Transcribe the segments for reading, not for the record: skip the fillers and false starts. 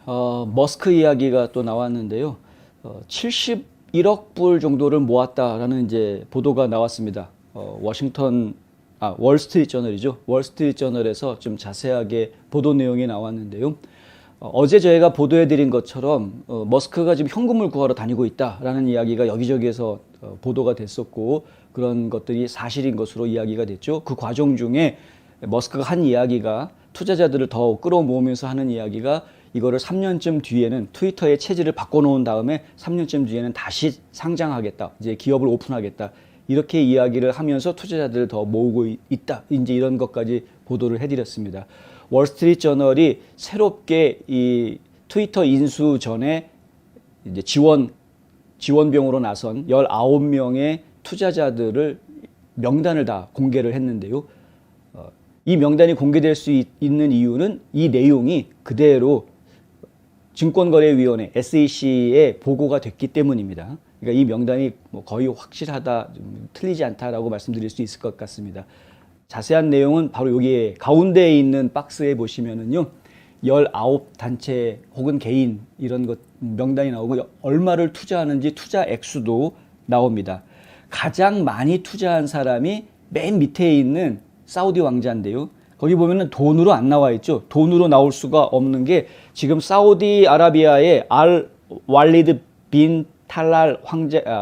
머스크 이야기가 또 나왔는데요. 71억 불 정도를 모았다라는 이제 보도가 나왔습니다. 월스트리트 저널이죠. 월스트리트 저널에서 좀 자세하게 보도 내용이 나왔는데요. 어제 저희가 보도해드린 것처럼 머스크가 지금 현금을 구하러 다니고 있다라는 이야기가 여기저기에서 보도가 됐었고 그런 것들이 사실인 것으로 이야기가 됐죠. 그 과정 중에 머스크가 한 이야기가 투자자들을 더 끌어모으면서 하는 이야기가 이거를 3년쯤 뒤에는 트위터의 체질을 바꿔놓은 다음에 3년쯤 뒤에는 다시 상장하겠다. 이제 기업을 오픈하겠다. 이렇게 이야기를 하면서 투자자들을 더 모으고 있다. 이제 이런 것까지 보도를 해드렸습니다. 월스트리트 저널이 새롭게 이 트위터 인수 전에 이제 지원병으로 나선 19명의 투자자들을 명단을 다 공개를 했는데요. 이 명단이 공개될 수 있는 이유는 이 내용이 그대로 증권거래위원회 SEC에 보고가 됐기 때문입니다. 그러니까 이 명단이 뭐 거의 확실하다, 좀 틀리지 않다라고 말씀드릴 수 있을 것 같습니다. 자세한 내용은 바로 여기에 가운데에 있는 박스에 보시면은요, 19단체 혹은 개인 이런 것 명단이 나오고 얼마를 투자하는지 투자 액수도 나옵니다. 가장 많이 투자한 사람이 맨 밑에 있는 사우디 왕자인데요. 거기 보면은 돈으로 안 나와 있죠. 돈으로 나올 수가 없는 게 지금 사우디아라비아의 알 왈리드 빈 탈랄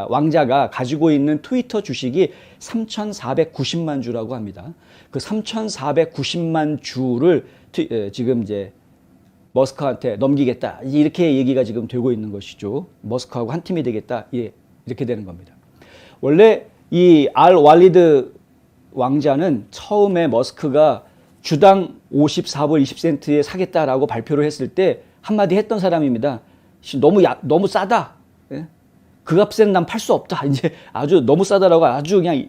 왕자가 가지고 있는 트위터 주식이 3,490만 주라고 합니다. 그 3,490만 주를 지금 이제 머스크한테 넘기겠다. 이렇게 얘기가 지금 되고 있는 것이죠. 머스크하고 한 팀이 되겠다. 이렇게 되는 겁니다. 원래 이 알 왈리드 왕자는 처음에 머스크가 주당 54불 20센트에 사겠다라고 발표를 했을 때 한마디 했던 사람입니다. 너무 싸다. 예? 그 값에는 난 팔 수 없다. 이제 아주 너무 싸다라고 아주 그냥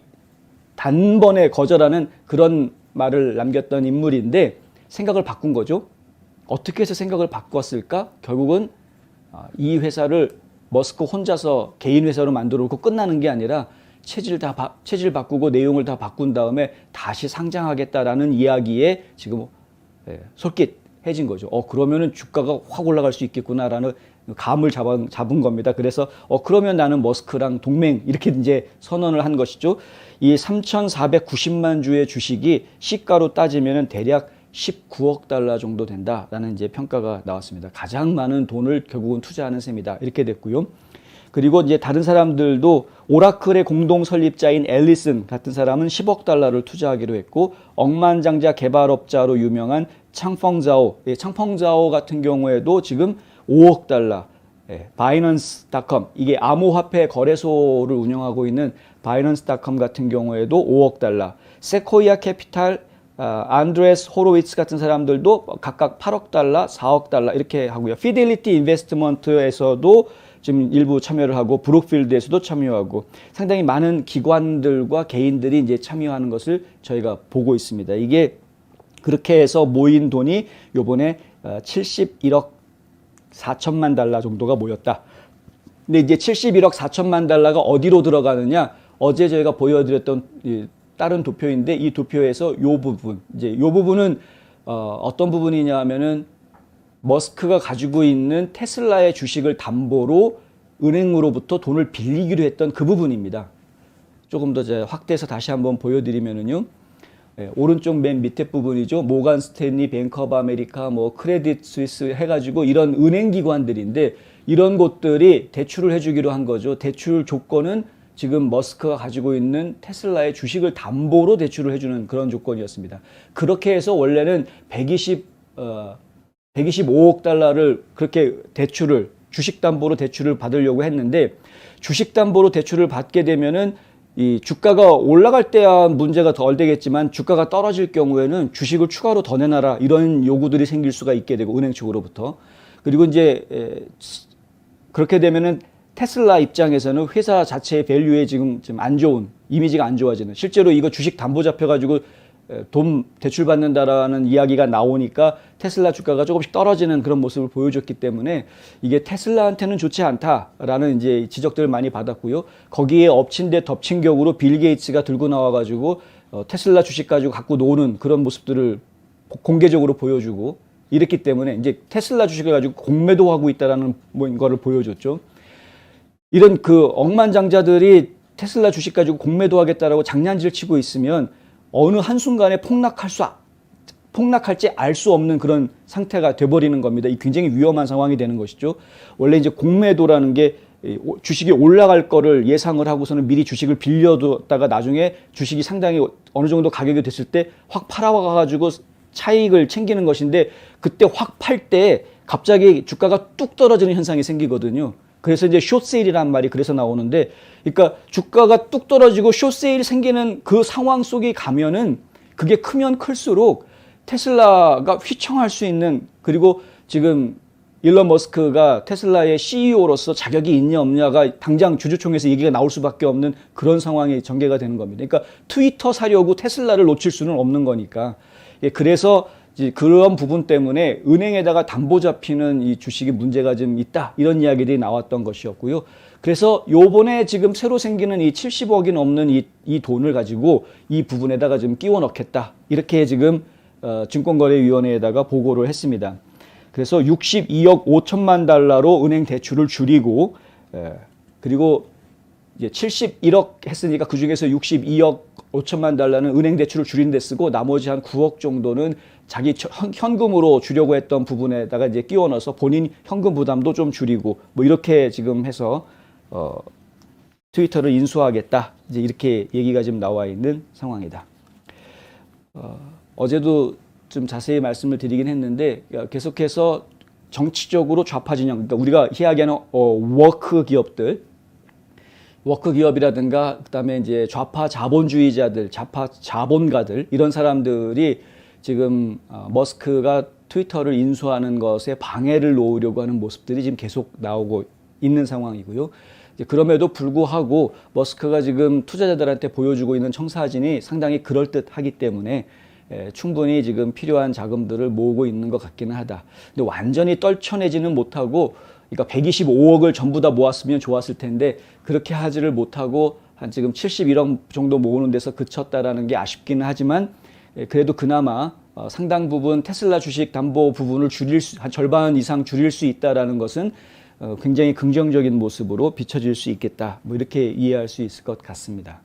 단번에 거절하는 그런 말을 남겼던 인물인데 생각을 바꾼 거죠. 어떻게 해서 생각을 바꿨을까? 결국은 이 회사를 머스크 혼자서 개인 회사로 만들어 놓고 끝나는 게 아니라 체질 바꾸고 내용을 다 바꾼 다음에 다시 상장하겠다라는 이야기에 지금 솔깃해진 거죠. 그러면은 주가가 확 올라갈 수 있겠구나라는 감을 잡은 겁니다. 그래서 그러면 나는 머스크랑 동맹 이렇게 이제 선언을 한 것이죠. 이 3,490만 주의 주식이 시가로 따지면은 대략 19억 달러 정도 된다라는 이제 평가가 나왔습니다. 가장 많은 돈을 결국은 투자하는 셈이다. 이렇게 됐고요. 그리고 이제 다른 사람들도 오라클의 공동 설립자인 앨리슨 같은 사람은 10억 달러를 투자하기로 했고 억만장자 개발업자로 유명한 창펑자오 같은 경우에도 지금 5억 달러, 바이낸스.com 이게 암호화폐 거래소를 운영하고 있는 바이낸스.com 같은 경우에도 5억 달러, 세코이아 캐피탈, 안드레스 호로위츠 같은 사람들도 각각 8억 달러, 4억 달러 이렇게 하고요. 피델리티 인베스트먼트에서도 지금 일부 참여를 하고 브룩필드에서도 참여하고 상당히 많은 기관들과 개인들이 이제 참여하는 것을 저희가 보고 있습니다. 이게 그렇게 해서 모인 돈이 요번에 71억 4천만 달러 정도가 모였다. 근데 이제 71억 4천만 달러가 어디로 들어가느냐? 어제 저희가 보여드렸던 다른 도표인데 이 도표에서 요 부분, 이제 요 부분은 어떤 부분이냐 하면은 머스크가 가지고 있는 테슬라의 주식을 담보로 은행으로부터 돈을 빌리기로 했던 그 부분입니다. 조금 더 확대해서 다시 한번 보여드리면은요. 오른쪽 맨 밑에 부분이죠. 모간 스탠리, 뱅크 오브 아메리카, 뭐 크레딧 스위스 해가지고 이런 은행 기관들인데 이런 곳들이 대출을 해주기로 한 거죠. 대출 조건은 지금 머스크가 가지고 있는 테슬라의 주식을 담보로 대출을 해주는 그런 조건이었습니다. 그렇게 해서 원래는 125억 달러를 그렇게 주식 담보로 대출을 받으려고 했는데 주식 담보로 대출을 받게 되면은 이 주가가 올라갈 때야 문제가 덜 되겠지만 주가가 떨어질 경우에는 주식을 추가로 더 내놔라 이런 요구들이 생길 수가 있게 되고 은행 측으로부터 그리고 이제 그렇게 되면은 테슬라 입장에서는 회사 자체의 밸류에 지금 안 좋은 이미지가 안 좋아지는 실제로 이거 주식 담보 잡혀가지고 돈 대출 받는다라는 이야기가 나오니까 테슬라 주가가 조금씩 떨어지는 그런 모습을 보여줬기 때문에 이게 테슬라한테는 좋지 않다라는 이제 지적들을 많이 받았고요. 거기에 엎친 데 덮친 격으로 빌 게이츠가 들고 나와가지고 테슬라 주식 가지고 갖고 노는 그런 모습들을 공개적으로 보여주고 이랬기 때문에 이제 테슬라 주식을 가지고 공매도하고 있다라는 거를 보여줬죠. 이런 그 억만장자들이 테슬라 주식 가지고 공매도하겠다라고 장난질 치고 있으면 어느 한순간에 폭락할지 알 수 없는 그런 상태가 돼버리는 겁니다. 이 굉장히 위험한 상황이 되는 것이죠. 원래 이제 공매도라는 게 주식이 올라갈 거를 예상을 하고서는 미리 주식을 빌려뒀다가 나중에 주식이 상당히 어느 정도 가격이 됐을 때 확 팔아가지고 차익을 챙기는 것인데, 그때 확 팔 때 갑자기 주가가 뚝 떨어지는 현상이 생기거든요. 그래서 이제 숏세일이라는 말이 그래서 나오는데, 그러니까 주가가 뚝 떨어지고 숏세일 생기는 그 상황 속에 가면은 그게 크면 클수록 테슬라가 휘청할 수 있는, 그리고 지금 일론 머스크가 테슬라의 CEO로서 자격이 있냐 없냐가 당장 주주총회에서 얘기가 나올 수밖에 없는 그런 상황이 전개가 되는 겁니다. 그러니까 트위터 사려고 테슬라를 놓칠 수는 없는 거니까. 그래서 그런 부분 때문에 은행에다가 담보 잡히는 이 주식이 문제가 좀 있다, 이런 이야기들이 나왔던 것이었고요. 그래서 요번에 지금 새로 생기는 이 70억이 넘는 이 돈을 가지고 이 부분에다가 좀 끼워 넣겠다, 이렇게 지금 증권거래위원회에다가 보고를 했습니다. 그래서 62억 5천만 달러로 은행 대출을 줄이고, 그리고 이제 71억 했으니까 그 중에서 62억 5천만 달러는 은행 대출을 줄인 데 쓰고, 나머지 한 9억 정도는 자기 현금으로 주려고 했던 부분에다가 이제 끼워 넣어서 본인 현금 부담도 좀 줄이고, 뭐 이렇게 지금 해서 트위터를 인수하겠다, 이제 이렇게 얘기가 지금 나와 있는 상황이다. 어제도 좀 자세히 말씀을 드리긴 했는데, 계속해서 정치적으로 좌파 진영, 그러니까 우리가 이야기하는 워크 기업이라든가 그다음에 이제 좌파 자본주의자들, 좌파 자본가들, 이런 사람들이 지금 머스크가 트위터를 인수하는 것에 방해를 놓으려고 하는 모습들이 지금 계속 나오고 있는 상황이고요. 그럼에도 불구하고 머스크가 지금 투자자들한테 보여주고 있는 청사진이 상당히 그럴듯하기 때문에 충분히 지금 필요한 자금들을 모으고 있는 것 같기는 하다. 근데 완전히 떨쳐내지는 못하고, 그러니까 125억을 전부 다 모았으면 좋았을 텐데 그렇게 하지를 못하고 한 지금 71억 정도 모으는 데서 그쳤다라는 게 아쉽기는 하지만, 그래도 그나마 상당 부분 테슬라 주식 담보 부분을 한 절반 이상 줄일 수 있다라는 것은 굉장히 긍정적인 모습으로 비춰질 수 있겠다, 뭐 이렇게 이해할 수 있을 것 같습니다.